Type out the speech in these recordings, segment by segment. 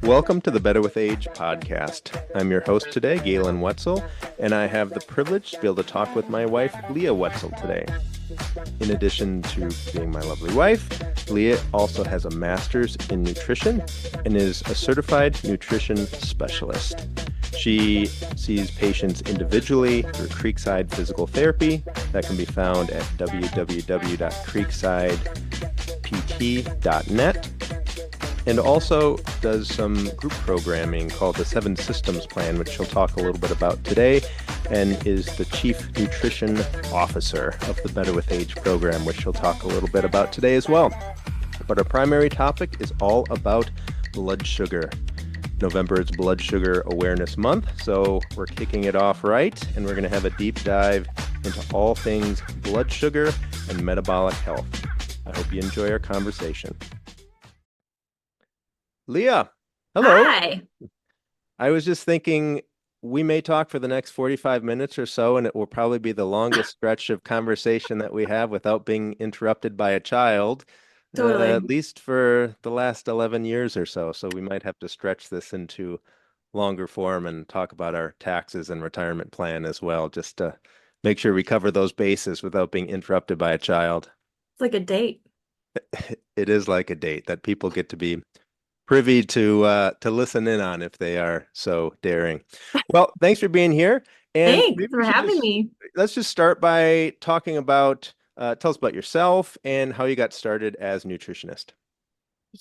Welcome to the Better with Age podcast. I'm your host today, Galen Wetzell, and I have the privilege to be able to talk with my wife, Leah Wetzell, today. In addition to being my lovely wife, Leah also has a master's in nutrition and is a certified nutrition specialist. She sees patients individually through Creekside Physical Therapy that can be found at www.creeksidept.net, and also does some group programming called the 7 Systems Plan, which she'll talk a little bit about today, and is the Chief Nutrition Officer of the Better with Age program, which she'll talk a little bit about today as well. But our primary topic is all about blood sugar. November is Blood Sugar Awareness Month, so we're kicking it off right, and we're going to have a deep dive into all things blood sugar and metabolic health. I hope you enjoy our conversation. Leah, hello. Hi. I was just thinking we may talk for the next 45 minutes or so, and it will probably be the longest stretch of conversation that we have without being interrupted by a child, Totally. at least for the last 11 years or so. So we might have to stretch this into longer form and talk about our taxes and retirement plan as well, just to make sure we cover those bases without being interrupted by a child. It's like a date. It is like a date that people get to be privy to listen in on if they are so daring. Well, thanks for being here. And Thanks maybe for we should having me. let's just start by talking about, tell us about yourself and how you got started as a nutritionist.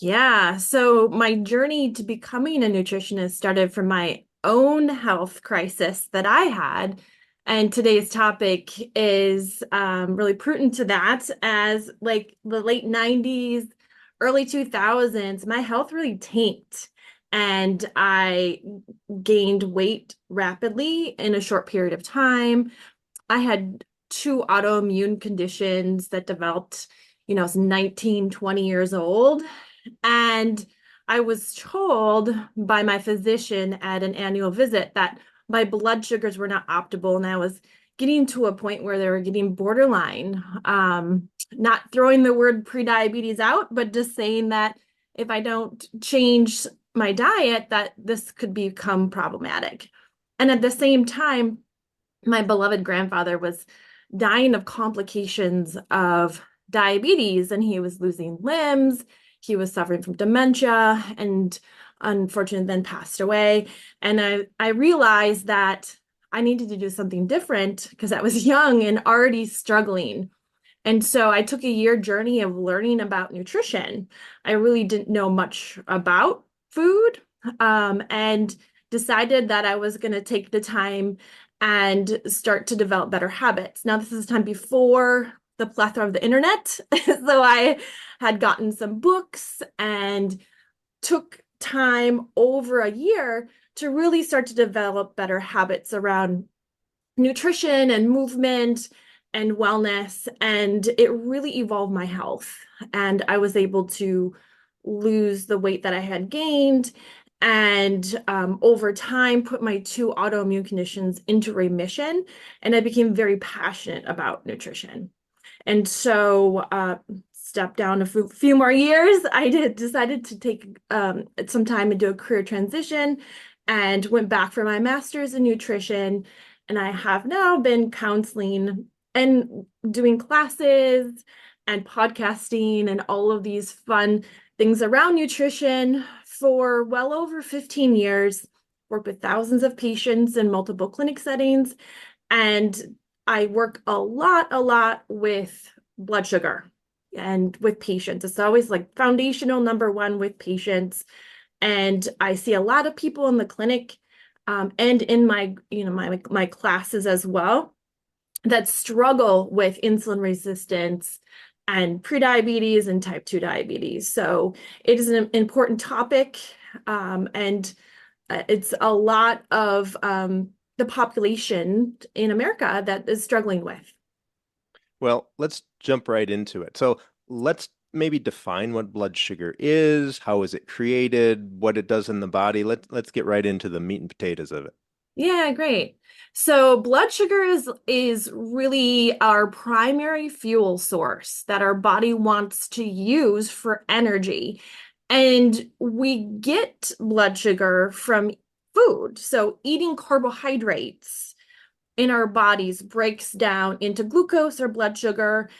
Yeah, so my journey to becoming a nutritionist started from my own health crisis that I had. And today's topic is really prudent to that, as like the late 90s, early 2000s, my health really tanked and I gained weight rapidly in a short period of time. I had 2 autoimmune conditions that developed, I was 19, 20 years old. And I was told by my physician at an annual visit that my blood sugars were not optimal, and I was getting to a point where they were getting borderline. Not throwing the word prediabetes out, but just saying that if I don't change my diet, that this could become problematic. And at the same time, my beloved grandfather was dying of complications of diabetes, and he was losing limbs. He was suffering from dementia and unfortunately then passed away. And I realized that I needed to do something different because I was young and already struggling. And so I took a year journey of learning about nutrition. I really didn't know much about food, and decided that I was going to take the time and start to develop better habits. Now, this is time before the plethora of the internet. So I had gotten some books and took time over a year to really start to develop better habits around nutrition and movement and wellness. And it really evolved my health. And I was able to lose the weight that I had gained, and over time put my 2 autoimmune conditions into remission. And I became very passionate about nutrition. And so step down a few more years, I decided to take some time and do a career transition and went back for my master's in nutrition. And I have now been counseling and doing classes and podcasting and all of these fun things around nutrition for well over 15 years, worked with thousands of patients in multiple clinic settings. And I work a lot with blood sugar and with patients. It's always like foundational number 1 with patients. And I see a lot of people in the clinic and in my, my classes as well that struggle with insulin resistance and prediabetes and type 2 diabetes. So it is an important topic, and it's a lot of the population in America that is struggling with. Well, let's jump right into it. So let's maybe define what blood sugar is, how is it created, what it does in the body. Let's get right into the meat and potatoes of it. Yeah, great. So blood sugar is really our primary fuel source that our body wants to use for energy. And we get blood sugar from food. So eating carbohydrates in our bodies breaks down into glucose or blood sugar,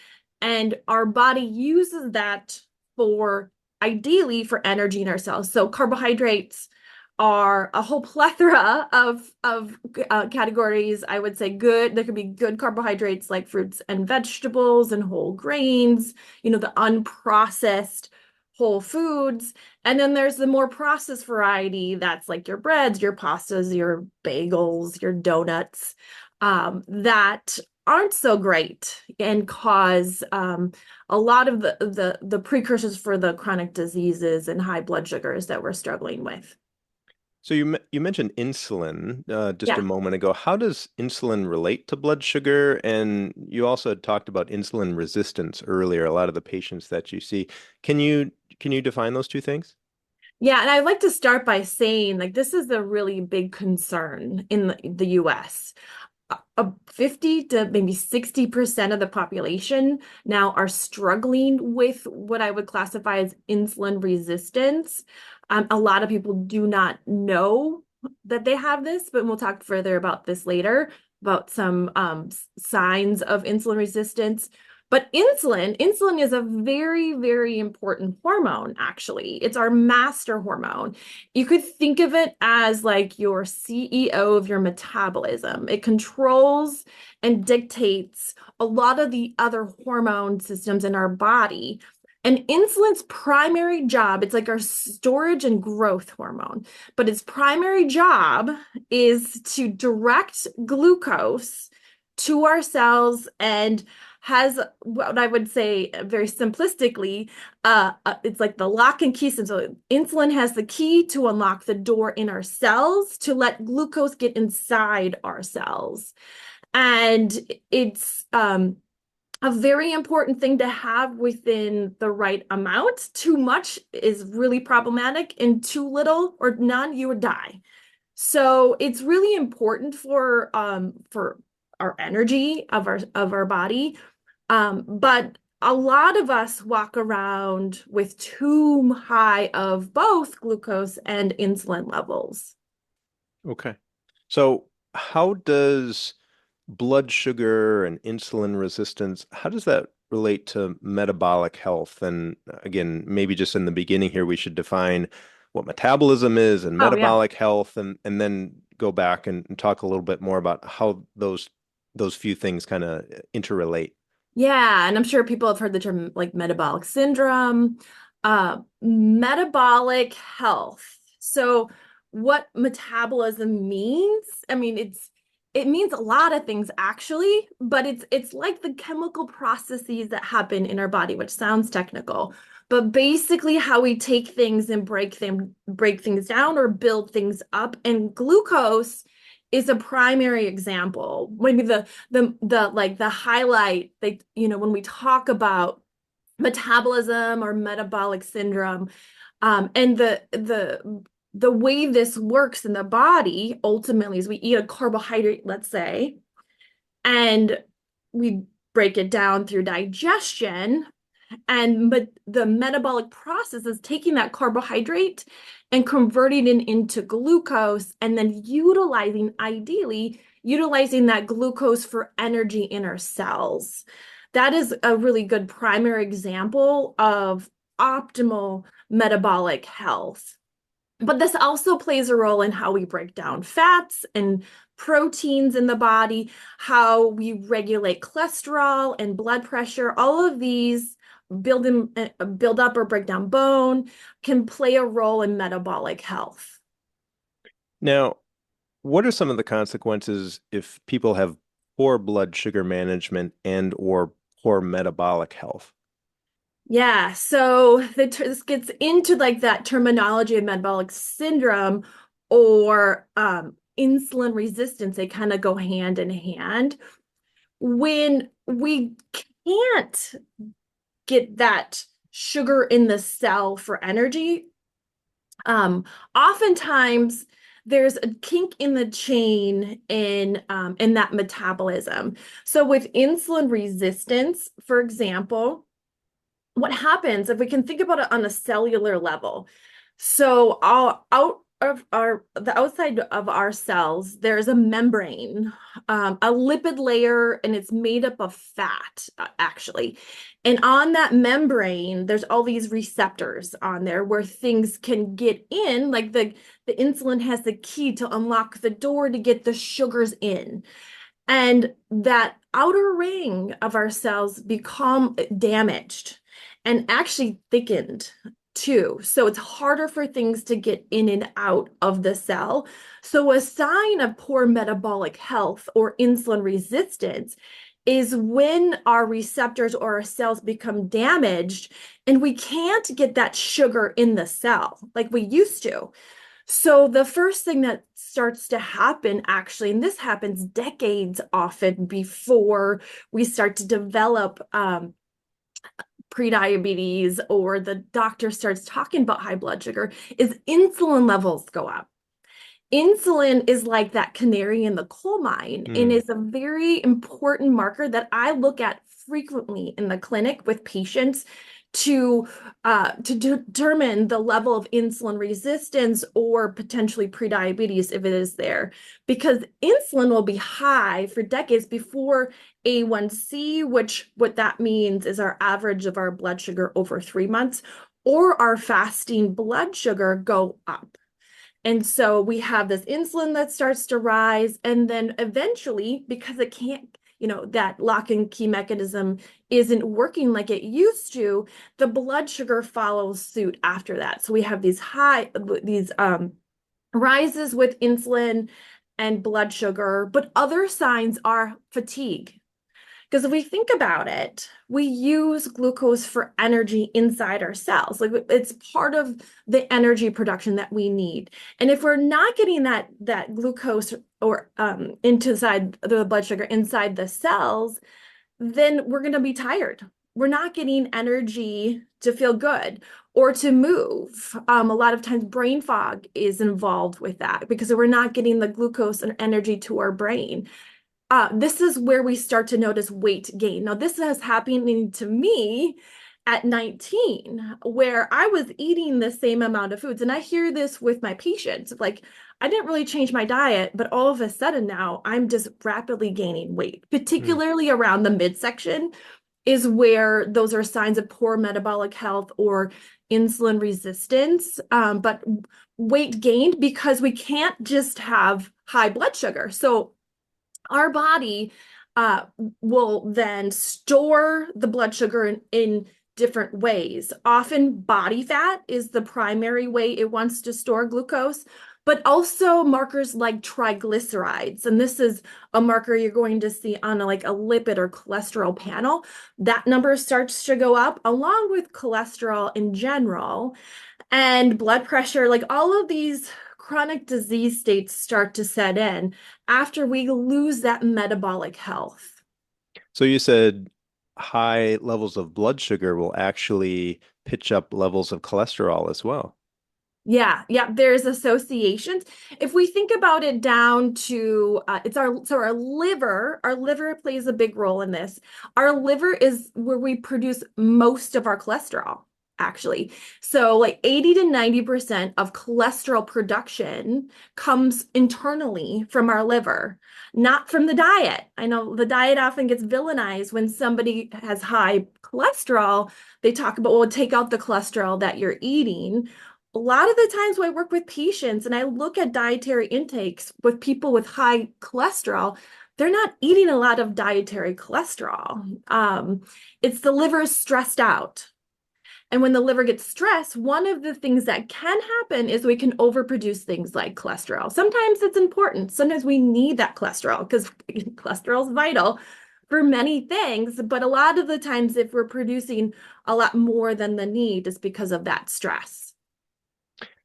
and our body uses that for ideally for energy in our cells. So carbohydrates are a whole plethora of categories. I would say good. There could be good carbohydrates like fruits and vegetables and whole grains, the unprocessed whole foods. And then there's the more processed variety that's like your breads, your pastas, your bagels, your donuts, that aren't so great and cause a lot of the precursors for the chronic diseases and high blood sugars that we're struggling with. So you mentioned insulin just a Yeah. moment ago. How does insulin relate to blood sugar? And you also had talked about insulin resistance earlier, a lot of the patients that you see. Can you can you define those two things? Yeah, and I'd like to start by saying like this is a really big concern in the US. 50 to maybe 60% of the population now are struggling with what I would classify as insulin resistance. A lot of people do not know that they have this, but we'll talk further about this later, about some signs of insulin resistance. But insulin is a very, very important hormone, actually. It's our master hormone. You could think of it as like your CEO of your metabolism. It controls and dictates a lot of the other hormone systems in our body. And insulin's primary job, it's like our storage and growth hormone, but its primary job is to direct glucose to our cells and has what I would say very simplistically, it's like the lock and key system. So insulin has the key to unlock the door in our cells to let glucose get inside our cells. And it's a very important thing to have within the right amount. Too much is really problematic, and too little or none, you would die. So it's really important for our energy of our body. But a lot of us walk around with too high of both glucose and insulin levels. Okay. So how does blood sugar and insulin resistance, how does that relate to metabolic health? And again, maybe just in the beginning here, we should define what metabolism is and Oh, yeah. metabolic health, and then go back and talk a little bit more about how those few things kind of interrelate. Yeah, and I'm sure people have heard the term like metabolic syndrome, metabolic health. So what metabolism means, I mean, it means a lot of things actually, but it's like the chemical processes that happen in our body, which sounds technical, but basically how we take things and break things down or build things up. And glucose is a primary example. Maybe the like the highlight, like when we talk about metabolism or metabolic syndrome, and the way this works in the body ultimately is we eat a carbohydrate, let's say, and we break it down through digestion, and but the metabolic process is taking that carbohydrate and converting it into glucose and then ideally utilizing that glucose for energy in our cells. That is a really good primary example of optimal metabolic health. But this also plays a role in how we break down fats and proteins in the body, how we regulate cholesterol and blood pressure. All of these build up or break down bone can play a role in metabolic health. Now, what are some of the consequences if people have poor blood sugar management and or poor metabolic health? Yeah, so this gets into like that terminology of metabolic syndrome or insulin resistance. They kind of go hand in hand. When we can't get that sugar in the cell for energy, oftentimes there's a kink in the chain in that metabolism. So with insulin resistance, for example, what happens if we can think about it on a cellular level? So all out of our the outside of our cells, there's a membrane, a lipid layer, and it's made up of fat, actually. And on that membrane, there's all these receptors on there where things can get in, like the insulin has the key to unlock the door to get the sugars in. And that outer ring of our cells become damaged and actually thickened too. So it's harder for things to get in and out of the cell. So a sign of poor metabolic health or insulin resistance is when our receptors or our cells become damaged and we can't get that sugar in the cell like we used to. So the first thing that starts to happen, actually, and this happens decades often before we start to develop prediabetes or the doctor starts talking about high blood sugar, is insulin levels go up. Insulin is like that canary in the coal mine and is a very important marker that I look at frequently in the clinic with patients to determine the level of insulin resistance or potentially prediabetes if it is there. Because insulin will be high for decades before A1C, which what that means is our average of our blood sugar over 3 months, or our fasting blood sugar go up. And so we have this insulin that starts to rise, and then eventually, because it can't, that lock and key mechanism isn't working like it used to, the blood sugar follows suit after that. So we have these rises with insulin and blood sugar, but other signs are fatigue. Because if we think about it, we use glucose for energy inside our cells. Like it's part of the energy production that we need. And if we're not getting that glucose or inside the blood sugar inside the cells, then we're going to be tired. We're not getting energy to feel good or to move. A lot of times brain fog is involved with that because we're not getting the glucose and energy to our brain. This is where we start to notice weight gain. Now, this is happening to me at 19, where I was eating the same amount of foods. And I hear this with my patients, like, I didn't really change my diet, but all of a sudden now I'm just rapidly gaining weight, particularly around the midsection is where those are signs of poor metabolic health or insulin resistance, but weight gained because we can't just have high blood sugar. So our body will then store the blood sugar in different ways. Often body fat is the primary way it wants to store glucose, but also markers like triglycerides. And this is a marker you're going to see on a lipid or cholesterol panel. That number starts to go up along with cholesterol in general and blood pressure, like all of these chronic disease states start to set in after we lose that metabolic health. So you said high levels of blood sugar will actually pitch up levels of cholesterol as well. Yeah, there's associations. If we think about it down to our liver plays a big role in this. Our liver is where we produce most of our cholesterol, actually. So like 80 to 90% of cholesterol production comes internally from our liver, not from the diet. I know the diet often gets villainized when somebody has high cholesterol. They talk about, well, take out the cholesterol that you're eating. A lot of the times when I work with patients and I look at dietary intakes with people with high cholesterol, they're not eating a lot of dietary cholesterol. It's the liver is stressed out. And when the liver gets stressed, one of the things that can happen is we can overproduce things like cholesterol. Sometimes it's important. Sometimes we need that cholesterol because cholesterol is vital for many things. But a lot of the times, if we're producing a lot more than the need, it's because of that stress.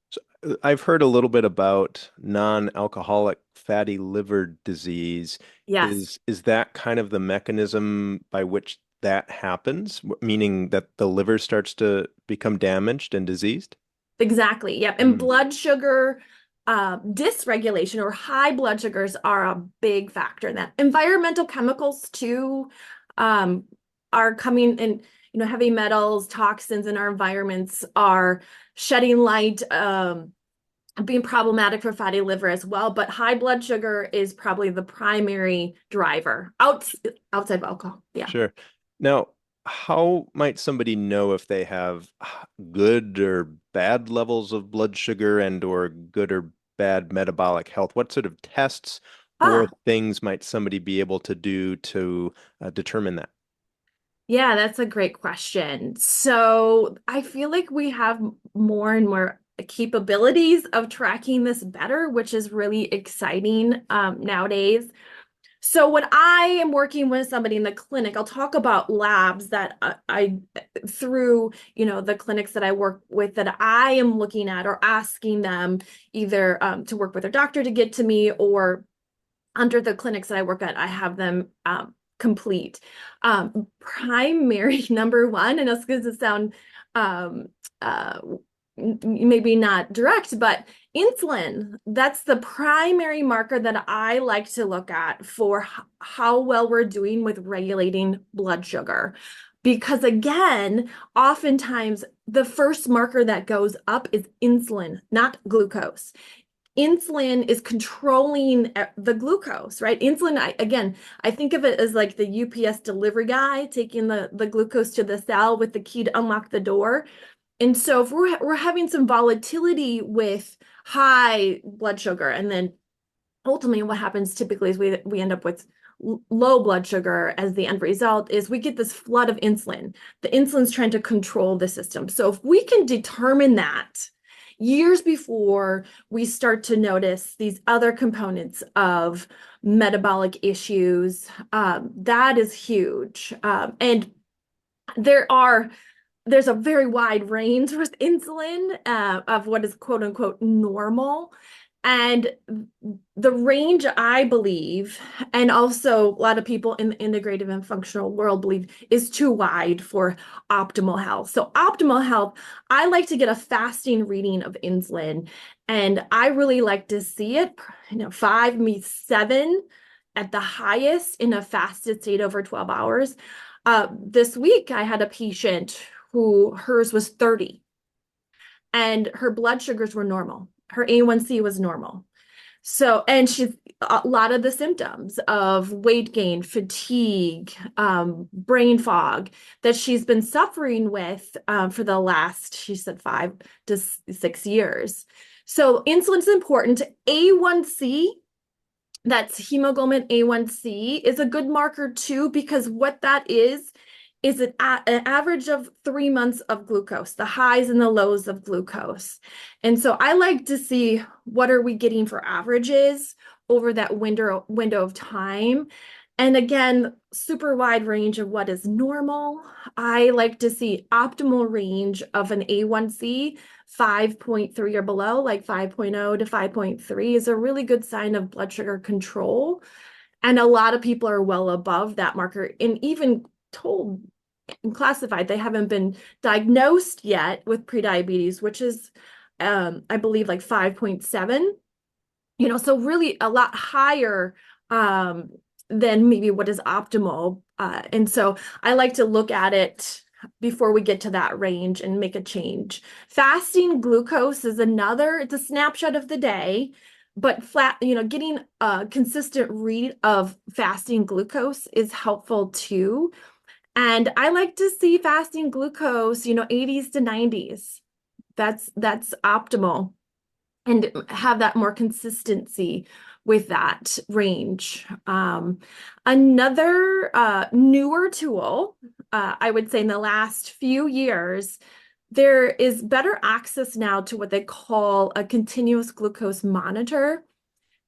So I've heard a little bit about non-alcoholic fatty liver disease. Yes. Is that kind of the mechanism by which that happens, meaning that the liver starts to become damaged and diseased? Exactly. Yep. And Mm. blood sugar dysregulation or high blood sugars are a big factor in that. Environmental chemicals too um, are coming in, heavy metals, toxins in our environments are shedding light, being problematic for fatty liver as well. But high blood sugar is probably the primary driver outside of alcohol. Yeah. Sure. Now, how might somebody know if they have good or bad levels of blood sugar and or good or bad metabolic health? What sort of tests or Ah, things might somebody be able to do to determine that? yeah, that's a great question. So I feel like we have more and more capabilities of tracking this better, which is really exciting nowadays. So when I am working with somebody in the clinic, I'll talk about labs that I through, the clinics that I work with that I am looking at or asking them either to work with their doctor to get to me or under the clinics that I work at, I have them complete. Primary number one, and it's going to sound um, uh, maybe not direct, but insulin. That's the primary marker that I like to look at for how well we're doing with regulating blood sugar. Because again, oftentimes the first marker that goes up is insulin, not glucose. Insulin is controlling the glucose, right? Insulin, I think of it as like the UPS delivery guy taking the glucose to the cell with the key to unlock the door. And so if we're having some volatility with high blood sugar, and then ultimately what happens typically is we end up with low blood sugar as the end result is we get this flood of insulin. The insulin's trying to control the system. So if we can determine that years before we start to notice these other components of metabolic issues, that is huge. And there are there's a very wide range with insulin of what is quote unquote normal. And the range, I believe, and also a lot of people in the integrative and functional world believe is too wide for optimal health. So, optimal health, I like to get a fasting reading of insulin, and I really like to see it, 5, maybe 7 at the highest in a fasted state over 12 hours. This week, I had a patient who hers was 30 and her blood sugars were normal. Her A1C was normal. So, and she's a lot of the symptoms of weight gain, fatigue, brain fog that she's been suffering with for the last, she said, 5 to 6 years. So, insulin's important. A1C, that's hemoglobin A1C, is a good marker too, because what that is an average of 3 months of glucose, the highs and the lows of glucose. And so I like to see what are we getting for averages over that window of time. And again, super wide range of what is normal. I like to see optimal range of an A1C 5.3 or below, like 5.0 to 5.3 is a really good sign of blood sugar control. And a lot of people are well above that marker and even told and classified. They haven't been diagnosed yet with prediabetes, which is, I believe, like 5.7. So really a lot higher than maybe what is optimal. And so I like to look at it before we get to that range and make a change. Fasting glucose is another, it's a snapshot of the day, but getting a consistent read of fasting glucose is helpful too. And I like to see fasting glucose, 80s to 90s. That's optimal and have that more consistency with that range. Another newer tool, I would say in the last few years, there is better access now to what they call a continuous glucose monitor.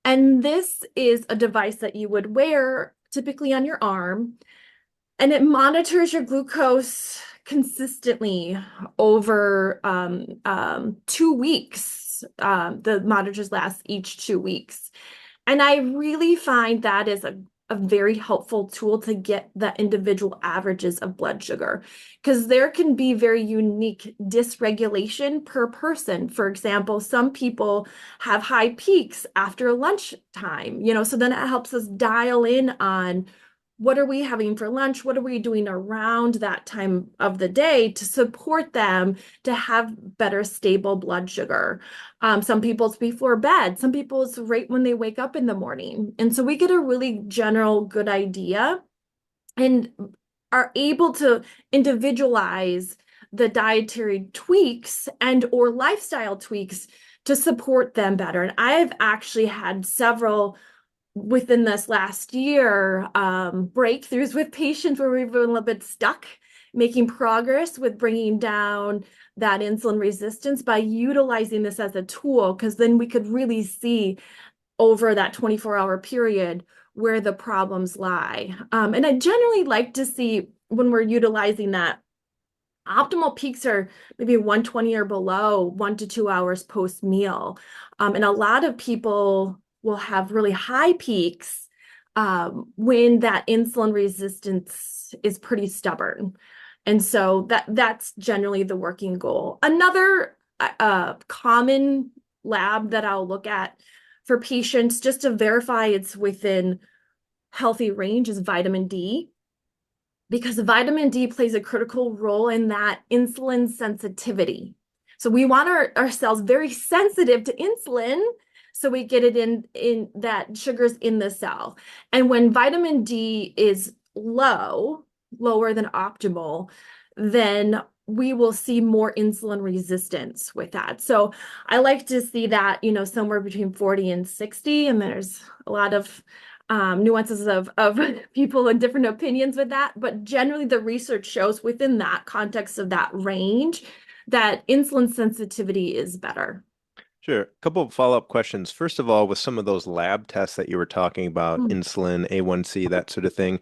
And this is a device that you would wear typically on your arm, and it monitors your glucose consistently over 2 weeks. The monitors last each 2 weeks. And I really find that is a a very helpful tool to get the individual averages of blood sugar, because there can be very unique dysregulation per person. For example, some people have high peaks after lunchtime, so then it helps us dial in on what are we having for lunch? What are we doing around that time of the day to support them to have better stable blood sugar? Some people it's before bed, some people it's right when they wake up in the morning. And so we get a really general good idea and are able to individualize the dietary tweaks and or lifestyle tweaks to support them better. And I've actually had several within this last year, breakthroughs with patients where we've been a little bit stuck, making progress with bringing down that insulin resistance by utilizing this as a tool, because then we could really see over that 24-hour period where the problems lie. And I generally like to see when we're utilizing that, optimal peaks are maybe 120 or below, 1 to 2 hours post meal. And a lot of people will have really high peaks when that insulin resistance is pretty stubborn. And so that's generally the working goal. Another common lab that I'll look at for patients just to verify it's within healthy range is vitamin D, because vitamin D plays a critical role in that insulin sensitivity. So we want our cells very sensitive to insulin, so we get it in that sugar's in the cell. And when vitamin D is lower than optimal, then we will see more insulin resistance with that. So I like to see that, somewhere between 40 and 60, and there's a lot of nuances of people and different opinions with that. But generally the research shows within that context of that range that insulin sensitivity is better. Sure. A couple of follow-up questions. First of all, with some of those lab tests that you were talking about, Mm. insulin, A1C, that sort of thing,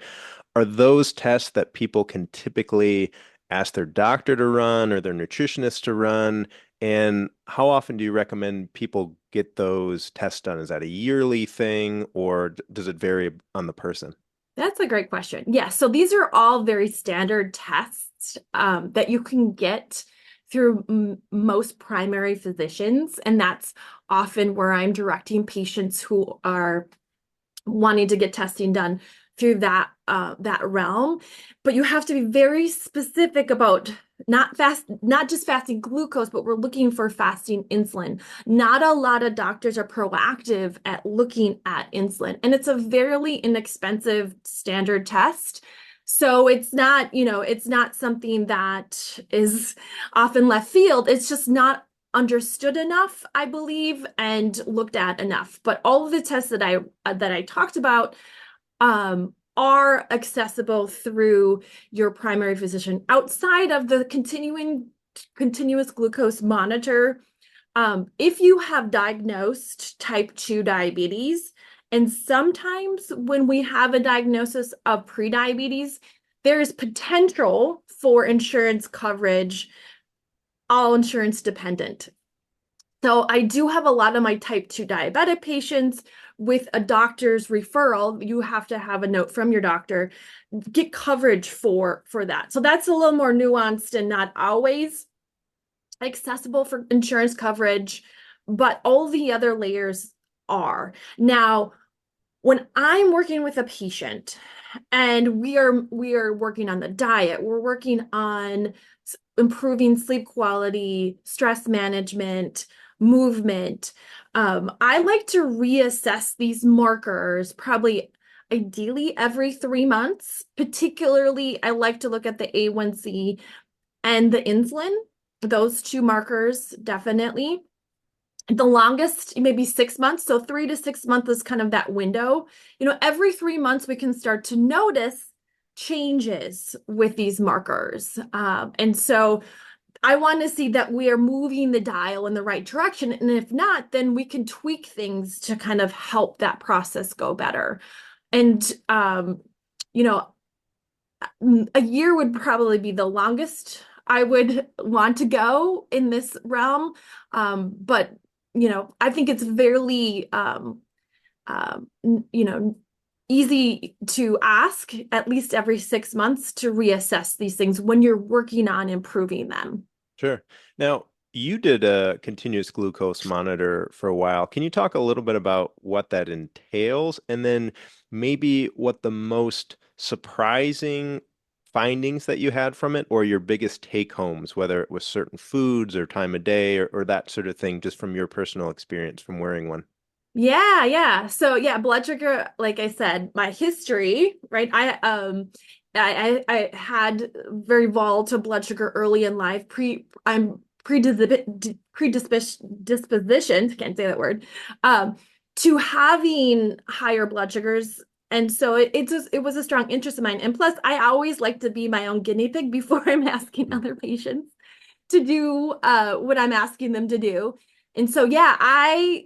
are those tests that people can typically ask their doctor to run or their nutritionist to run? And how often do you recommend people get those tests done? Is that a yearly thing or does it vary on the person? That's a great question. Yeah, so these are all very standard tests that you can get through most primary physicians, and that's often where I'm directing patients who are wanting to get testing done through that realm. But you have to be very specific about not just fasting glucose, but we're looking for fasting insulin. Not a lot of doctors are proactive at looking at insulin, and it's a fairly inexpensive standard test. So it's not something that is often left field. It's just not understood enough, I believe, and looked at enough. But all of the tests that I talked about are accessible through your primary physician outside of the continuous glucose monitor. If you have diagnosed type 2 diabetes, and sometimes when we have a diagnosis of prediabetes, there is potential for insurance coverage, all insurance dependent. So I do have a lot of my type 2 diabetic patients with a doctor's referral. You have to have a note from your doctor, get coverage for that. So that's a little more nuanced and not always accessible for insurance coverage, but all the other layers are. Now, when I'm working with a patient and we are working on the diet, we're working on improving sleep quality, stress management, movement. I like to reassess these markers probably ideally every 3 months. Particularly, I like to look at the A1C and the insulin, those two markers definitely. The longest, maybe 6 months. So 3 to 6 months is kind of that window. Every 3 months, we can start to notice changes with these markers. And so I want to see that we are moving the dial in the right direction. And if not, then we can tweak things to kind of help that process go better. And, you know, a year would probably be the longest I would want to go in this realm. But I think it's fairly, you know, easy to ask at least every 6 months to reassess these things when you're working on improving them. Sure. Now, you did a continuous glucose monitor for a while. Can you talk a little bit about what that entails and then maybe what the most surprising findings that you had from it or your biggest take homes, whether it was certain foods or time of day or that sort of thing, just from your personal experience from wearing one? Yeah, yeah. So yeah, blood sugar, like I said, my history, right? I had very volatile blood sugar early in life. I'm predispositioned, can't say that word, um, to having higher blood sugars. And so it was a strong interest of mine. And plus, I always like to be my own guinea pig before I'm asking Mm. other patients to do what I'm asking them to do. And so, yeah, I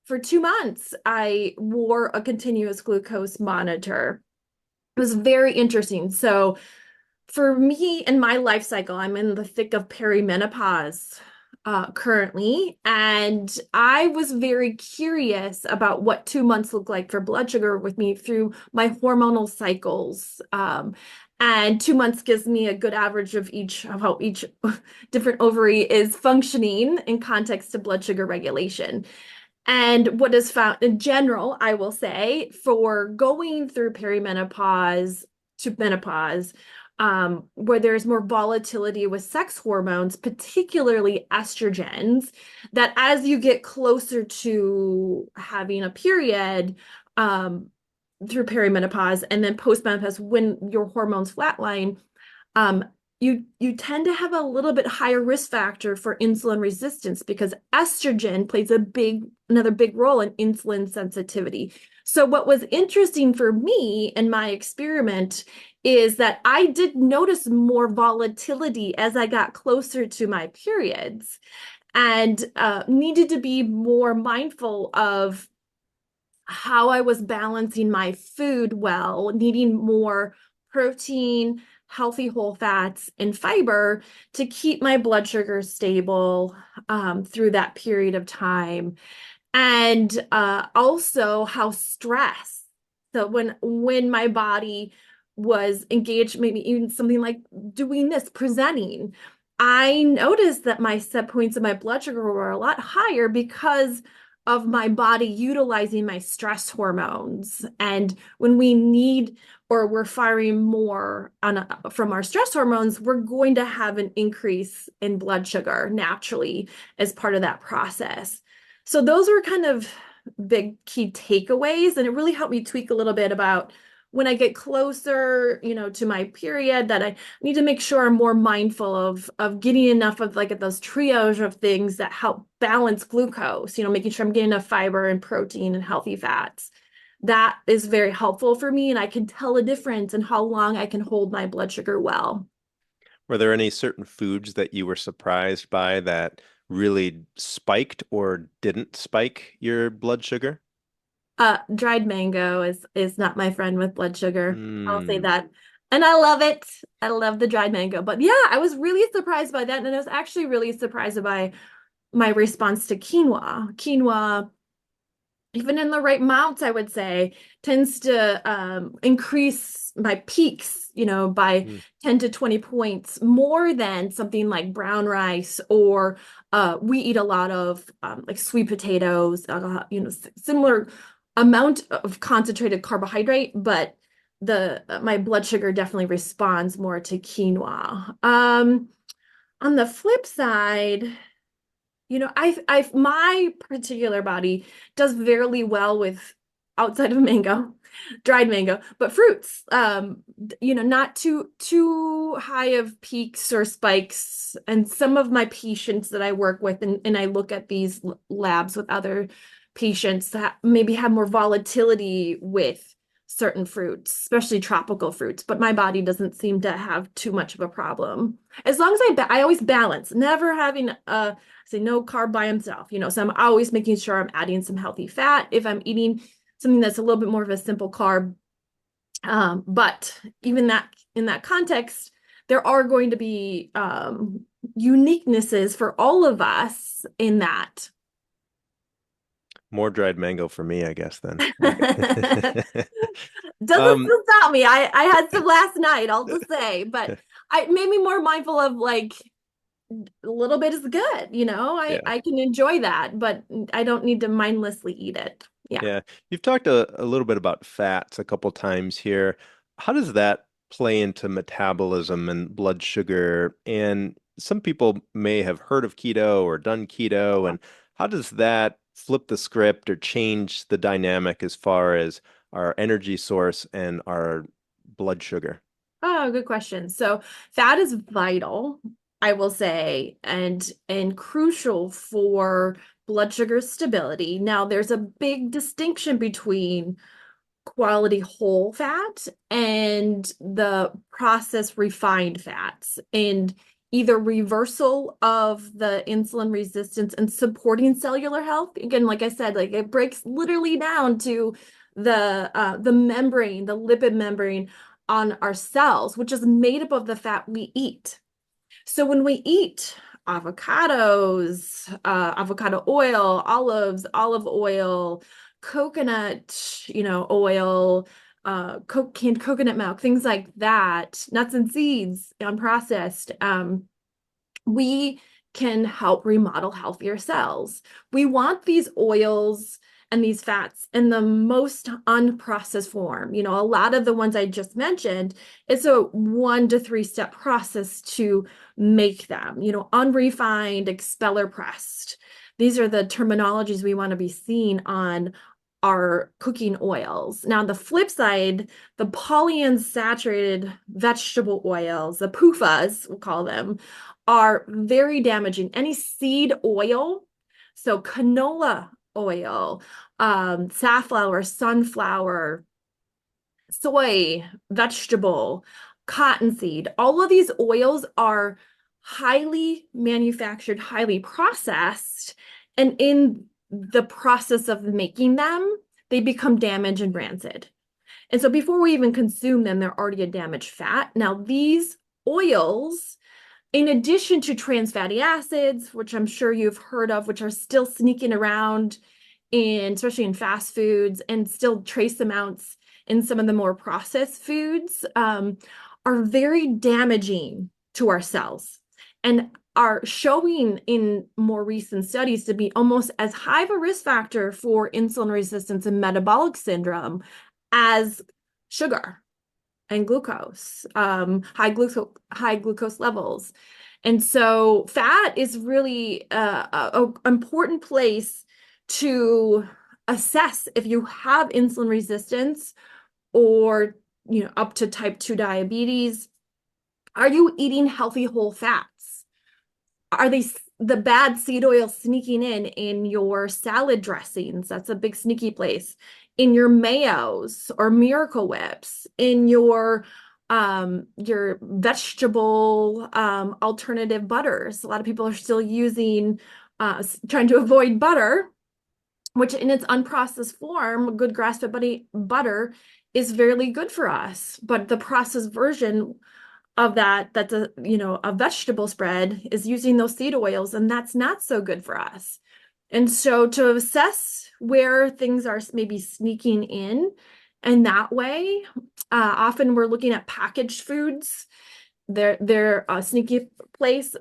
for 2 months, I wore a continuous glucose monitor. It was very interesting. So, for me and my life cycle, I'm in the thick of perimenopause currently, and I was very curious about what 2 months look like for blood sugar with me through my hormonal cycles. And 2 months gives me a good average of how each different ovary is functioning in context to blood sugar regulation. And what is found in general, I will say, for going through perimenopause to menopause, where there's more volatility with sex hormones, particularly estrogens, that as you get closer to having a period, through perimenopause and then postmenopause, when your hormones flatline, um, you tend to have a little bit higher risk factor for insulin resistance because estrogen plays another big role in insulin sensitivity. So what was interesting for me in my experiment is that I did notice more volatility as I got closer to my periods and needed to be more mindful of how I was balancing my food well, needing more protein, healthy whole fats, and fiber to keep my blood sugar stable through that period of time. And also how stress. So when my body was engaged, maybe even something like doing this, presenting, I noticed that my set points of my blood sugar were a lot higher because of my body utilizing my stress hormones. And when we need or we're firing more from our stress hormones, we're going to have an increase in blood sugar naturally as part of that process. So those were kind of big key takeaways, and it really helped me tweak a little bit about when I get closer, to my period, that I need to make sure I'm more mindful of getting enough of like those triage of things that help balance glucose, making sure I'm getting enough fiber and protein and healthy fats. That is very helpful for me, and I can tell a difference in how long I can hold my blood sugar well. Were there any certain foods that you were surprised by that really spiked or didn't spike your blood sugar? Dried mango is not my friend with blood sugar. I'll say Mm, that. And I love it. I love the dried mango. But yeah, I was really surprised by that. And I was actually really surprised by my response to quinoa. Quinoa, even in the right amounts, I would say, tends to increase my peaks, by mm. 10 to 20 points more than something like brown rice or we eat a lot of like sweet potatoes, similar amount of concentrated carbohydrate, but the my blood sugar definitely responds more to quinoa. On the flip side, my particular body does very well with outside of mango, dried mango, but fruits. Not too high of peaks or spikes. And some of my patients that I work with, and I look at these labs with other patients that maybe have more volatility with certain fruits, especially tropical fruits, but my body doesn't seem to have too much of a problem. As long as I always balance, never having a say no carb by himself, so I'm always making sure I'm adding some healthy fat if I'm eating something that's a little bit more of a simple carb. But even that in that context, there are going to be uniquenesses for all of us in that. More dried mango for me, I guess then. Doesn't Um, still stop me. I had some last night, I'll just say, but I made me more mindful of like a little bit is good, yeah. I can enjoy that, but I don't need to mindlessly eat it. Yeah. Yeah, you've talked a little bit about fats a couple times here. How does that play into metabolism and blood sugar? And some people may have heard of keto or done keto, and how does that flip the script or change the dynamic as far as our energy source and our blood sugar? Oh, good question. So fat is vital, I will say, and crucial for blood sugar stability. Now, there's a big distinction between quality whole fat and the processed refined fats, and either reversal of the insulin resistance and supporting cellular health. Again, like I said, like it breaks literally down to the membrane, the lipid membrane on our cells, which is made up of the fat we eat. So when we eat avocados, avocado oil, olives, olive oil, coconut, oil, canned coconut milk, things like that, nuts and seeds, unprocessed, we can help remodel healthier cells. We want these oils and these fats in the most unprocessed form. A lot of the ones I just mentioned, it's a 1 to 3 step process to make them, unrefined, expeller pressed. These are the terminologies we want to be seeing on our cooking oils. Now, on the flip side, the polyunsaturated vegetable oils, the PUFAs, we'll call them, are very damaging. Any seed oil, so canola oil, safflower, sunflower, soy, vegetable, cottonseed, all of these oils are highly manufactured, highly processed, and in the process of making them, they become damaged and rancid. And so before we even consume them, they're already a damaged fat. Now, these oils, in addition to trans fatty acids, which I'm sure you've heard of, which are still sneaking around especially in fast foods, and still trace amounts in some of the more processed foods, are very damaging to our cells and are showing in more recent studies to be almost as high of a risk factor for insulin resistance and metabolic syndrome as sugar and glucose, high glucose levels. And so fat is really a important place to assess if you have insulin resistance or up to type 2 diabetes. Are you eating healthy whole fats? Are they the bad seed oil sneaking in your salad dressings? That's a big sneaky place. In your mayos or Miracle Whips, in your vegetable alternative butters. A lot of people are still using trying to avoid butter, which in its unprocessed form, good grass-fed butter is very good for us. But the processed version of that's a vegetable spread is using those seed oils, and that's not so good for us. And so to assess where things are maybe sneaking in that way, often we're looking at packaged foods. They're a sneaky place.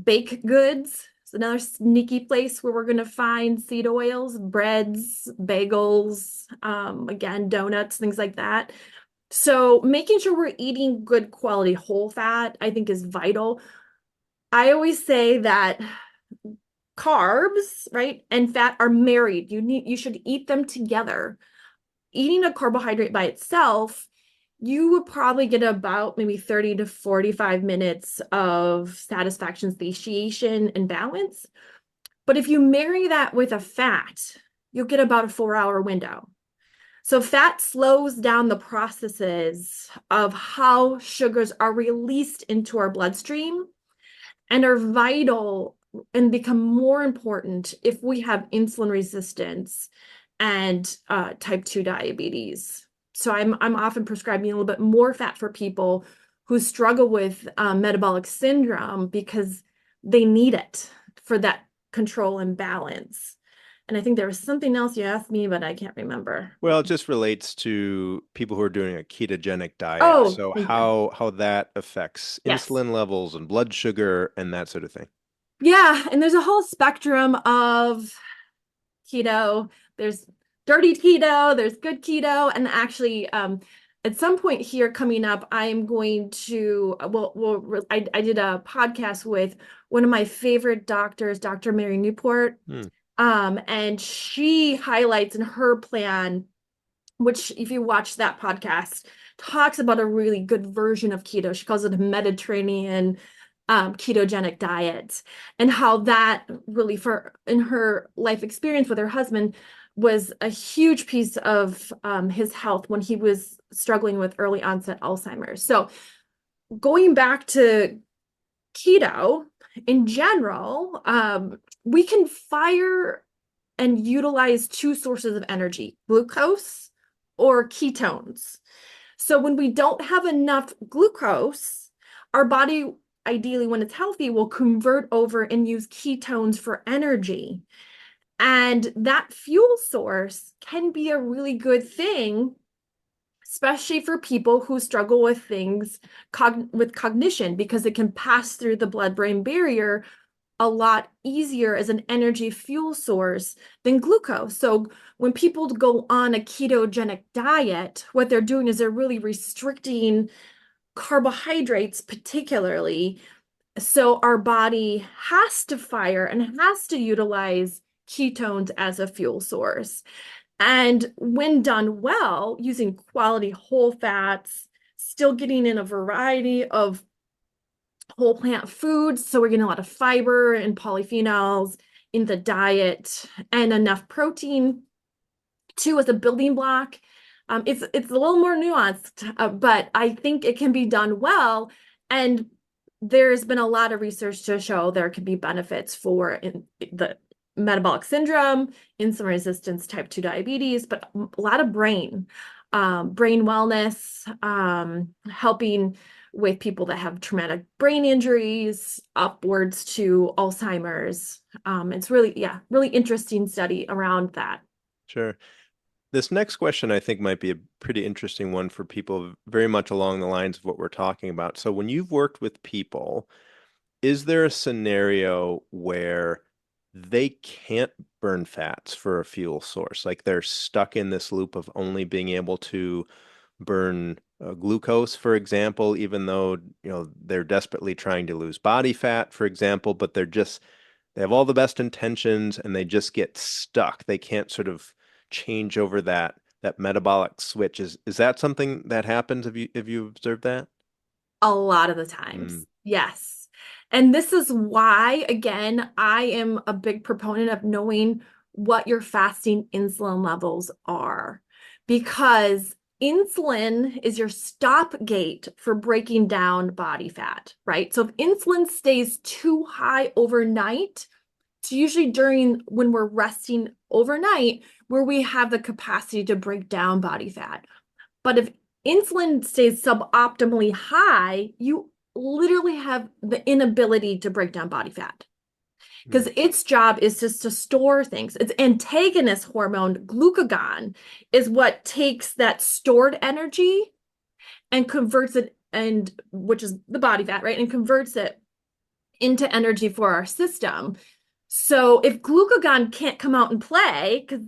Baked goods is another sneaky place where we're going to find seed oils, breads, bagels, again, donuts, things like that. So making sure we're eating good quality whole fat, I think, is vital. I always say that carbs, right, and fat are married. You should eat them together. Eating a carbohydrate by itself, you would probably get about maybe 30 to 45 minutes of satisfaction, satiation, and balance. But if you marry that with a fat, you'll get about a 4 hour window. So fat slows down the processes of how sugars are released into our bloodstream and are vital and become more important if we have insulin resistance and type 2 diabetes. So I'm often prescribing a little bit more fat for people who struggle with metabolic syndrome because they need it for that control and balance. And I think there was something else you asked me, but I can't remember. Well, it just relates to people who are doing a ketogenic diet. Oh, So thank you. how that affects Yes. insulin levels and blood sugar and that sort of thing. Yeah, and there's a whole spectrum of keto. There's dirty keto, there's good keto, and actually, at some point here coming up, I am going to I did a podcast with one of my favorite doctors, Dr. Mary Newport, Hmm, and she highlights in her plan, which if you watch that podcast, talks about a really good version of keto. She calls it a Mediterranean ketogenic diet, and how that really, for in her life experience with her husband, was a huge piece of his health when he was struggling with early onset Alzheimer's. So going back to keto in general, we can fire and utilize two sources of energy, glucose or ketones. So when we don't have enough glucose, our body, ideally when it's healthy, will convert over and use ketones for energy. And that fuel source can be a really good thing, especially for people who struggle with things with cognition, because it can pass through the blood-brain barrier a lot easier as an energy fuel source than glucose. So when people go on a ketogenic diet, what they're doing is they're really restricting carbohydrates, particularly. So our body has to fire and has to utilize ketones as a fuel source. And when done well, using quality whole fats, still getting in a variety of whole plant foods. So we're getting a lot of fiber and polyphenols in the diet and enough protein too as a building block. It's a little more nuanced, but I think it can be done well. And there's been a lot of research to show there can be benefits for the metabolic syndrome, insulin resistance, type 2 diabetes, but a lot of brain wellness, helping with people that have traumatic brain injuries, upwards to Alzheimer's. It's really, yeah, really interesting study around that. sure. This next question I think might be a pretty interesting one for people very much along the lines of what we're talking about. So when you've worked with people, is there a scenario where they can't burn fats for a fuel source? Like they're stuck in this loop of only being able to burn glucose, for example, even though, they're desperately trying to lose body fat, for example, but they have all the best intentions and they just get stuck. They can't sort of change over that metabolic switch. Is that something that happens? Have you observed that? A lot of the Mm, times. Yes. And this is why, again, I am a big proponent of knowing what your fasting insulin levels are, because insulin is your stop gate for breaking down body fat, right? So if insulin stays too high overnight, it's usually during when we're resting overnight where we have the capacity to break down body fat. But if insulin stays suboptimally high, you literally have the inability to break down body fat, because mm, its job is just to store things. Its antagonist hormone, glucagon, is what takes that stored energy and converts it, and which is the body fat, right? And converts it into energy for our system. So if glucagon can't come out and play because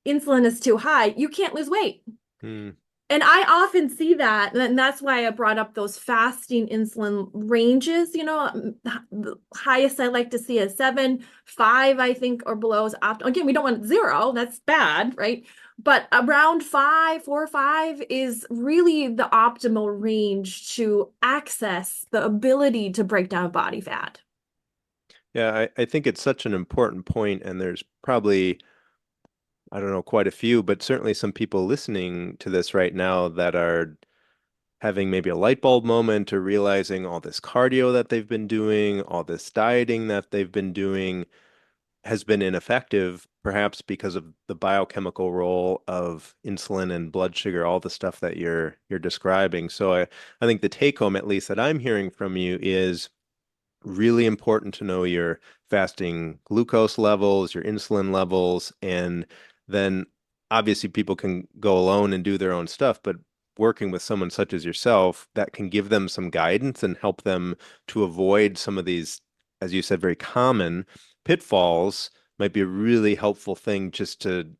insulin is too high, you can't lose weight. mm. And I often see that, and that's why I brought up those fasting insulin ranges. The highest I like to see is 7, 5, I think, or below is optimal. Again, we don't want 0, that's bad, right? But around 5, 4, 5 is really the optimal range to access the ability to break down body fat. Yeah, I think it's such an important point, and there's probably, I don't know, quite a few, but certainly some people listening to this right now that are having maybe a light bulb moment or realizing all this cardio that they've been doing, all this dieting that they've been doing has been ineffective, perhaps because of the biochemical role of insulin and blood sugar, all the stuff that you're describing. So I think the take home, at least that I'm hearing from you, is really important to know your fasting glucose levels, your insulin levels, and then obviously people can go alone and do their own stuff, but working with someone such as yourself that can give them some guidance and help them to avoid some of these, as you said, very common pitfalls might be a really helpful thing just to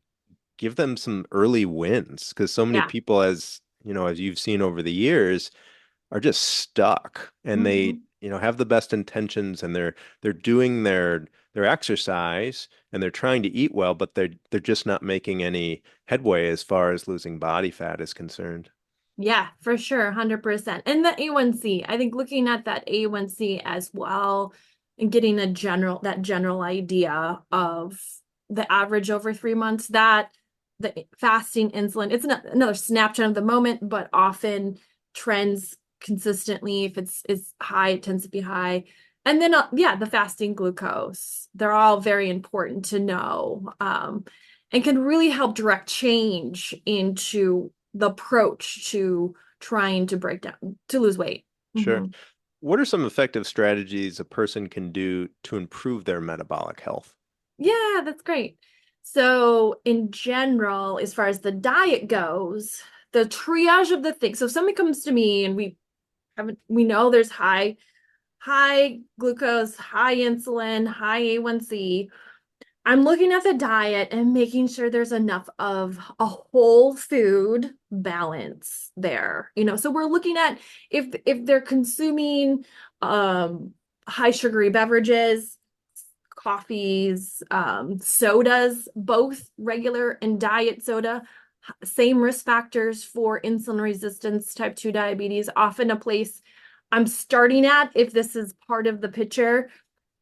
give them some early wins because so many Yeah. people, as you know, as you've seen over the years, are just stuck and they, Mhm. have the best intentions and they're doing their exercise and they're trying to eat well, but they're just not making any headway as far as losing body fat is concerned. Yeah, for sure, 100%. And the A1C, I think looking at that A1C as well and getting that general idea of the average over 3 months, that the fasting insulin, it's another snapshot of the moment, but often trends consistently. If it's high, it tends to be high. And then, yeah, the fasting glucose, they're all very important to know, and can really help direct change into the approach to trying to break down to lose weight. Sure. Hmm. What are some effective strategies a person can do to improve their metabolic health? Yeah, that's great. So, in general, as far as the diet goes, the triage of the things. So, if somebody comes to me and we know there's high glucose, high insulin, high A1C. I'm looking at the diet and making sure there's enough of a whole food balance there. So we're looking at if they're consuming um high sugary beverages, coffees, sodas, both regular and diet soda, same risk factors for insulin resistance, type 2 diabetes, often a place I'm starting at if this is part of the picture,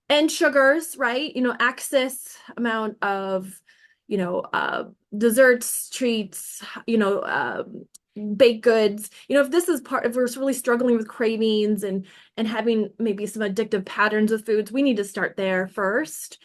and sugars, right? Excess amount of, you know, uh, desserts, treats, baked goods. If this is if we're really struggling with cravings and having maybe some addictive patterns with foods, we need to start there first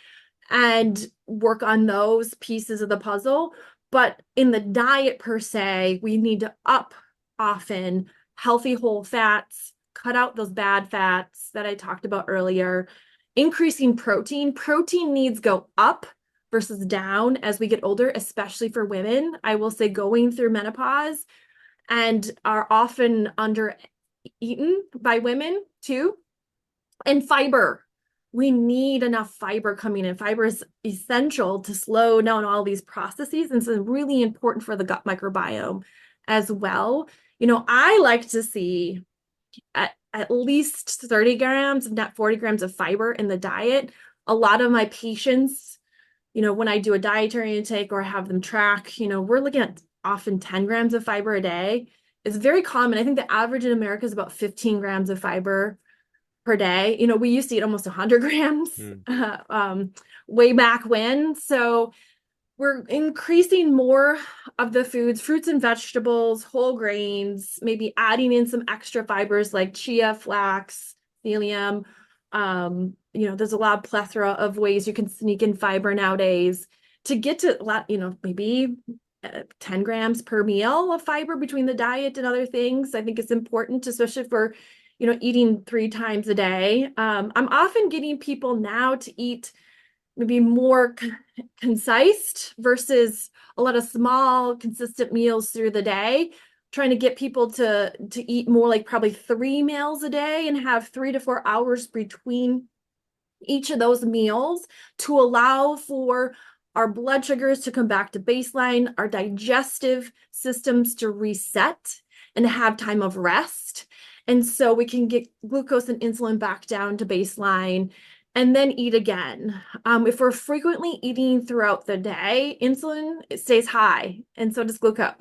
and work on those pieces of the puzzle. But in the diet per se, we need to up often healthy whole fats, cut out those bad fats that I talked about earlier, increasing protein. Protein needs go up versus down as we get older, especially for women. I will say going through menopause and are often under eaten by women too. And fiber. We need enough fiber coming in. Fiber is essential to slow down all these processes. And so really important for the gut microbiome as well. I like to see at least 30 grams, if not 40 grams of fiber in the diet. A lot of my patients, when I do a dietary intake or have them track, we're looking at often 10 grams of fiber a day. It's very common. I think the average in America is about 15 grams of fiber per day. We used to eat almost 100 grams Hmm. way back when. So we're increasing more of the foods, fruits and vegetables, whole grains, maybe adding in some extra fibers like chia, flax, psyllium. There's a lot of plethora of ways you can sneak in fiber nowadays to get to a lot, maybe 10 grams per meal of fiber between the diet and other things. I think it's important, especially for, eating 3 times a day. I'm often getting people now to eat maybe more concise versus a lot of small, consistent meals through the day. Trying to get people to eat more like probably 3 meals a day and have 3 to 4 hours between each of those meals to allow for our blood sugars to come back to baseline, our digestive systems to reset and have time of rest. And so we can get glucose and insulin back down to baseline and then eat again. If we're frequently eating throughout the day, insulin it stays high, and so does glucose.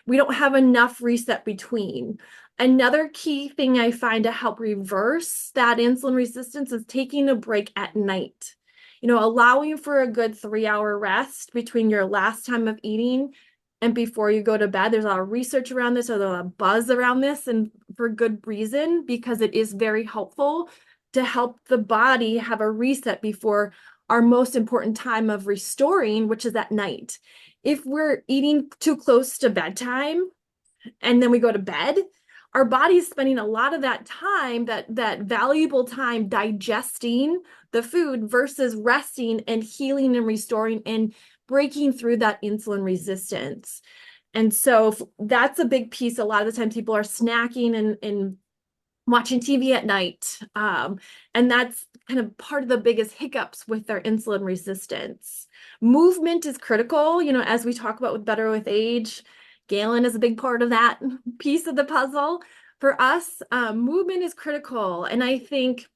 We don't have enough reset between. Another key thing I find to help reverse that insulin resistance is taking a break at night. Allowing for a good 3-hour rest between your last time of eating and before you go to bed. There's a lot of research around this, or there's a lot of buzz around this, and for good reason, because it is very helpful to help the body have a reset before our most important time of restoring, which is at night. If we're eating too close to bedtime and then we go to bed, our body's spending a lot of that time, that valuable time digesting the food versus resting and healing and restoring and breaking through that insulin resistance. And so that's a big piece. A lot of the times people are snacking and watching TV at night. And that's kind of part of the biggest hiccups with their insulin resistance. Movement is critical, as we talk about with Better with Age. Galen is a big part of that piece of the puzzle. For us, movement is critical. And I think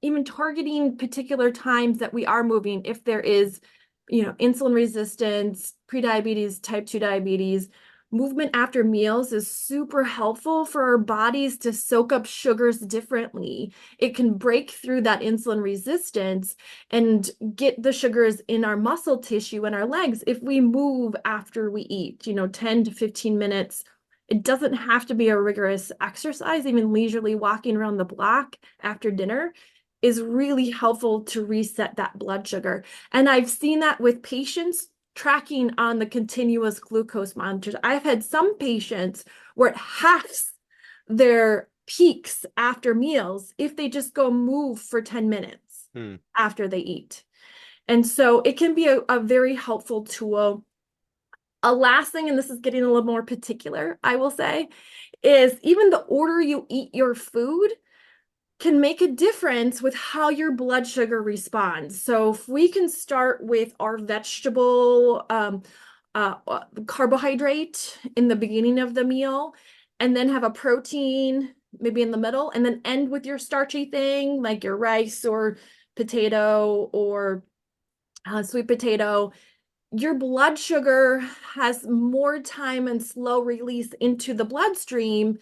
even targeting particular times that we are moving, if there is, insulin resistance, prediabetes, type 2 diabetes, movement after meals is super helpful for our bodies to soak up sugars differently. It can break through that insulin resistance and get the sugars in our muscle tissue and our legs if we move after we eat, 10 to 15 minutes. It doesn't have to be a rigorous exercise. Even leisurely walking around the block after dinner is really helpful to reset that blood sugar. And I've seen that with patients tracking on the continuous glucose monitors. I've had some patients where it halves their peaks after meals if they just go move for 10 minutes after they eat. And so it can be a very helpful tool. A last thing, and this is getting a little more particular, I will say, is even the order you eat your food can make a difference with how your blood sugar responds. So if we can start with our vegetable carbohydrate in the beginning of the meal, and then have a protein maybe in the middle, and then end with your starchy thing like your rice or potato or sweet potato, your blood sugar has more time and slow release into the bloodstream,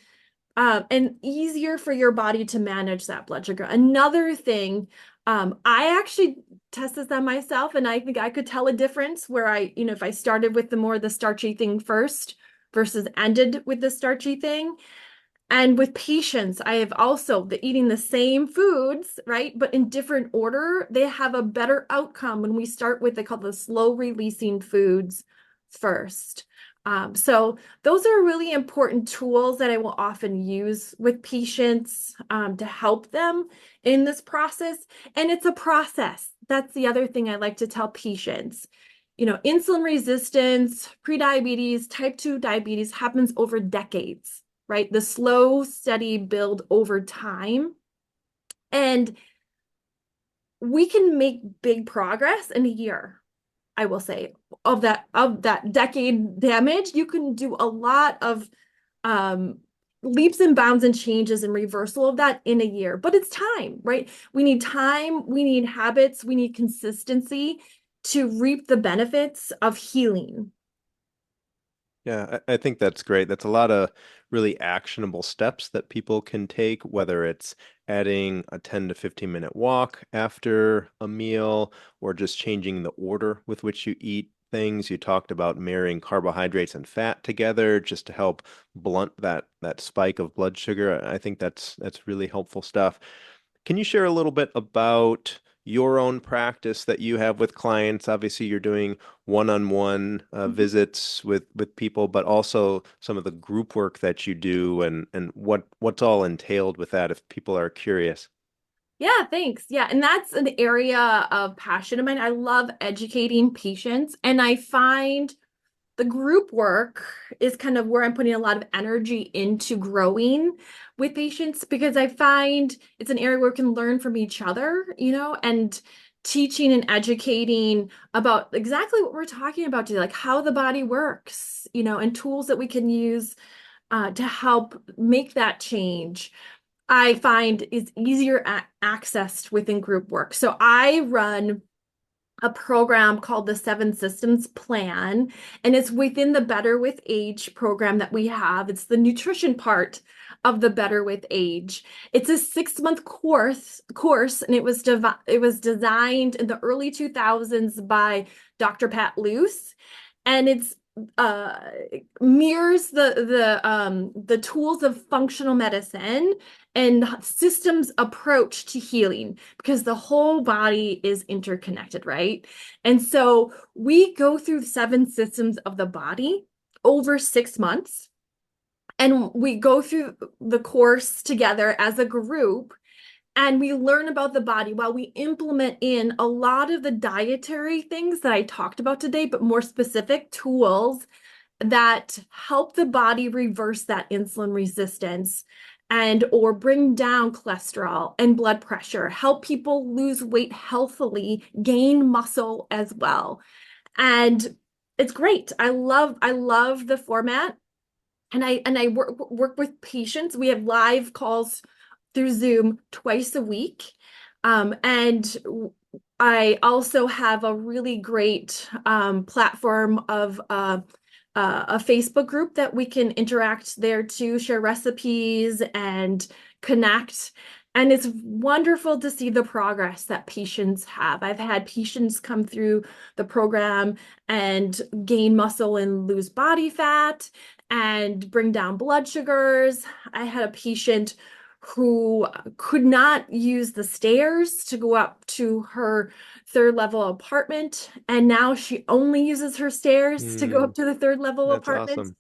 and easier for your body to manage that blood sugar. Another thing, I actually tested that myself, and I think I could tell a difference where if I started with the starchy thing first versus ended with the starchy thing. And with patients, I have also eating the same foods, right? But in different order, they have a better outcome when we start with, they call the slow releasing foods first. So those are really important tools that I will often use with patients to help them in this process. And it's a process. That's the other thing I like to tell patients. Insulin resistance, prediabetes, type 2 diabetes happens over decades, right? The slow, steady build over time. And we can make big progress in a year. I will say, of that decade damage, you can do a lot of leaps and bounds and changes and reversal of that in a year. But it's time, right? We need time, we need habits, we need consistency to reap the benefits of healing. Yeah, I think that's great. That's a lot of really actionable steps that people can take, whether it's adding a 10 to 15-minute walk after a meal or just changing the order with which you eat things. You talked about marrying carbohydrates and fat together just to help blunt that spike of blood sugar. I think that's really helpful stuff. Can you share a little bit about your own practice that you have with clients? Obviously, you're doing one-on-one visits with people, but also some of the group work that you do and what's all entailed with that if people are curious. Yeah, thanks. Yeah, and that's an area of passion of mine. I love educating patients, and I find the group work is kind of where I'm putting a lot of energy into growing with patients, because I find it's an area where we can learn from each other, and teaching and educating about exactly what we're talking about today, like how the body works, and tools that we can use to help make that change. I find is easier accessed within group work. So I run a program called the Seven Systems Plan, and it's within the Better with Age program that we have. It's the nutrition part of the Better with Age. It's a 6-month course, and it was designed in the early 2000s by Dr. Pat Luce, and it's mirrors the tools of functional medicine and systems approach to healing, because the whole body is interconnected, right? And so we go through 7 systems of the body over 6 months. And we go through the course together as a group, and we learn about the body while we implement in a lot of the dietary things that I talked about today, but more specific tools that help the body reverse that insulin resistance and or bring down cholesterol and blood pressure, help people lose weight healthily, gain muscle as well. And it's great. I love the format. And I work with patients. We have live calls through Zoom twice a week. And I also have a really great platform of a Facebook group that we can interact there too, share recipes and connect. And it's wonderful to see the progress that patients have. I've had patients come through the program and gain muscle and lose body fat and bring down blood sugars. I had a patient who could not use the stairs to go up to her third level apartment, and now she only uses her stairs to go Mm, up to the third level that's apartment. awesome.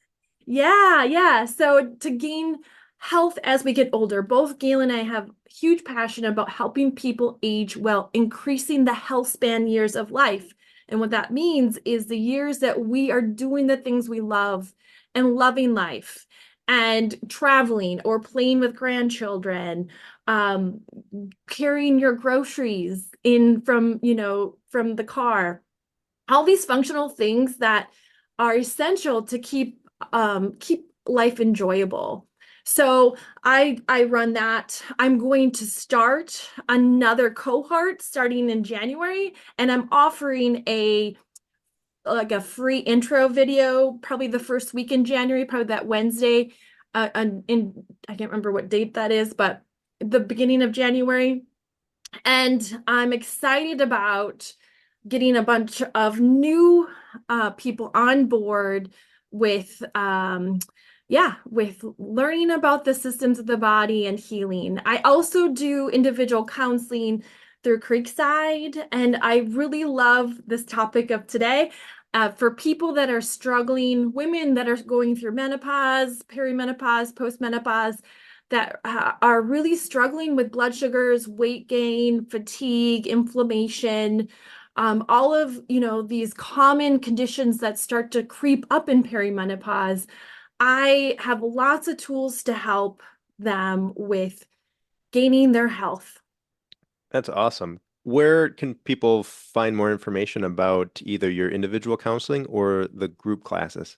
Yeah, yeah. So to gain health as we get older, both Gail and I have huge passion about helping people age well, increasing the health span years of life. And what that means is the years that we are doing the things we love and loving life and traveling or playing with grandchildren, um, carrying your groceries in from, from the car, all these functional things that are essential to keep life enjoyable. So I run that. I'm going to start another cohort starting in January, and I'm offering a free intro video, probably the first week in January, probably that Wednesday. In I can't remember what date that is, but the beginning of January. And I'm excited about getting a bunch of new people on board with with learning about the systems of the body and healing. I also do individual counseling through Creekside, and I really love this topic of today. For people that are struggling, women that are going through menopause, perimenopause, postmenopause, that are really struggling with blood sugars, weight gain, fatigue, inflammation, all of, these common conditions that start to creep up in perimenopause. I have lots of tools to help them with gaining their health. That's awesome. Where can people find more information about either your individual counseling or the group classes?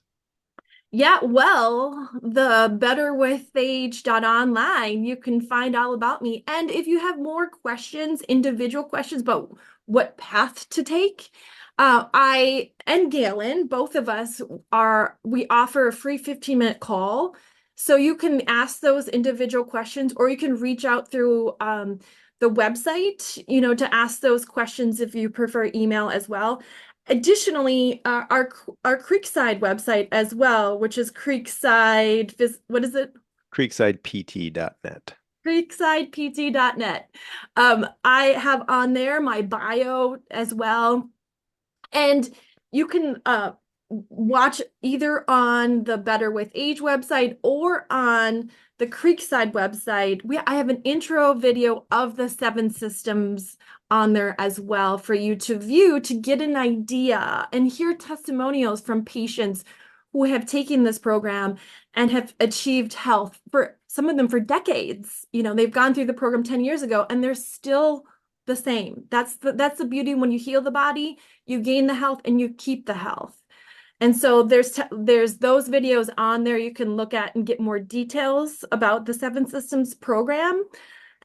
Yeah, well, the betterwithage.online, you can find all about me. And if you have more questions, individual questions about what path to take, I and Galen, both of us we offer a free 15-minute call. So you can ask those individual questions, or you can reach out through the website, to ask those questions if you prefer email as well. Additionally, our Creekside website as well, which is what is it? CreeksidePT.net. Creeksidept.net. I have on there my bio as well. And you can watch either on the Better with Age website or on the Creekside website. I have an intro video of the 7 systems on there as well for you to view to get an idea and hear testimonials from patients who have taken this program and have achieved health for some of them for decades. They've gone through the program 10 years ago and they're still the same. That's the beauty. When you heal the body, you gain the health and you keep the health. And so there's those videos on there you can look at and get more details about the 7 systems program.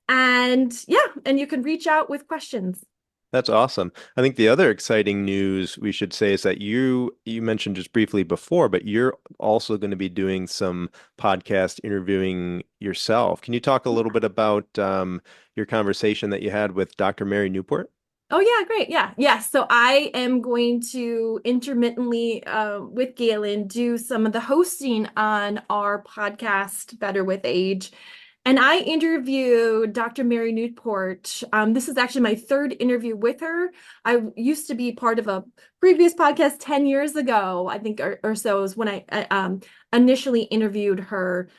And yeah, and you can reach out with questions. That's awesome. I think the other exciting news we should say is that you mentioned just briefly before, but you're also going to be doing some podcast interviewing yourself. Can you talk a little bit about your conversation that you had with Dr. Mary Newport? Oh yeah, great. Yeah. Yeah. So I am going to intermittently with Galen do some of the hosting on our podcast, Better with Age. And I interviewed Dr. Mary Newport. This is actually my third interview with her. I used to be part of a previous podcast 10 years ago, I think, or so, is when initially interviewed her.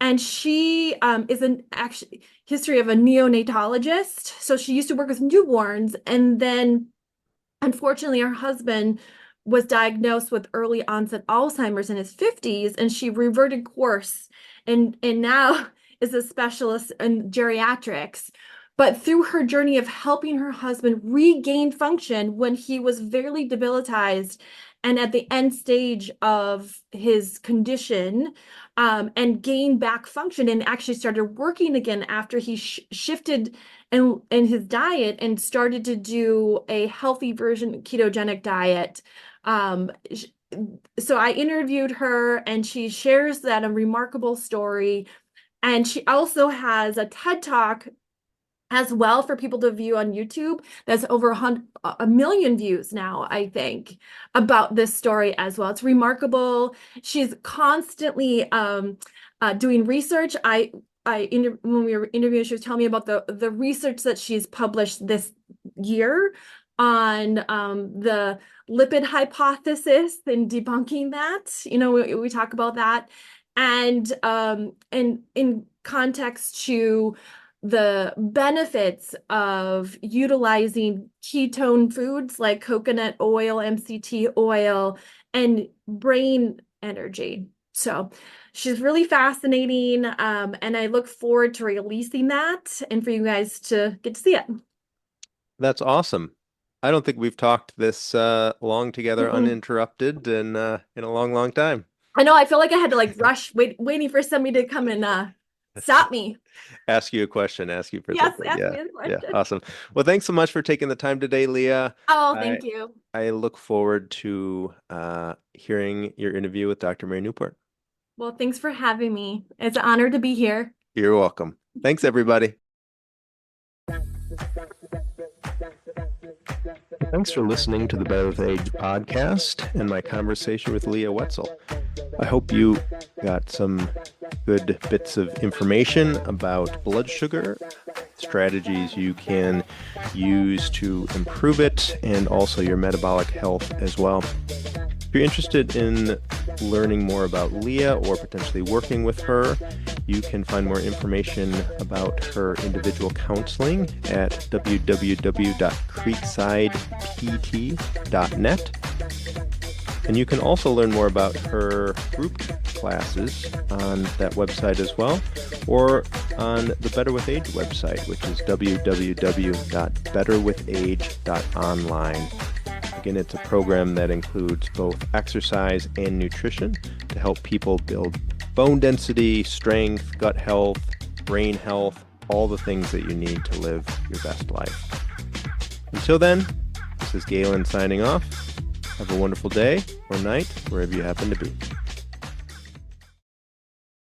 And she is an actually history of a neonatologist. So she used to work with newborns, and then unfortunately, her husband was diagnosed with early onset Alzheimer's in his 50s, and she reverted course and now is a specialist in geriatrics. But through her journey of helping her husband regain function when he was very debilitized and at the end stage of his condition, and gain back function and actually started working again after he shifted in his diet and started to do a healthy version ketogenic diet. Um, so I interviewed her, and she shares that a remarkable story. And she also has a TED Talk as well for people to view on YouTube. That's over a million views now, I think, about this story as well. It's remarkable. She's constantly doing research. When we were interviewing, she was telling me about the research that she's published this year on the lipid hypothesis and debunking that. We talk about that, and in context to the benefits of utilizing ketone foods like coconut oil, MCT oil, and brain energy. So she's really fascinating, and I look forward to releasing that and for you guys to get to see it. That's awesome. I don't think we've talked this long together Mm-mm. uninterrupted in a long, long time. I know, I feel like I had to rush waiting for somebody to come and stop me. Ask you a question, ask you for Yes, something. ask Yeah. me a Yeah. question. Awesome. Well, thanks so much for taking the time today, Leah. Oh, I thank you. I look forward to hearing your interview with Dr. Mary Newport. Well, thanks for having me. It's an honor to be here. You're welcome. Thanks, everybody. Thanks for listening to the Better with Age podcast and my conversation with Leah Wetzell. I hope you got some good bits of information about blood sugar, strategies you can use to improve it, and also your metabolic health as well. If you're interested in learning more about Leah or potentially working with her, you can find more information about her individual counseling at www.creeksidept.net. And you can also learn more about her group classes on that website as well, or on the Better With Age website, which is www.betterwithage.online. Again, it's a program that includes both exercise and nutrition to help people build bone density, strength, gut health, brain health, all the things that you need to live your best life. Until then, this is Galen signing off. Have a wonderful day or night, wherever you happen to be.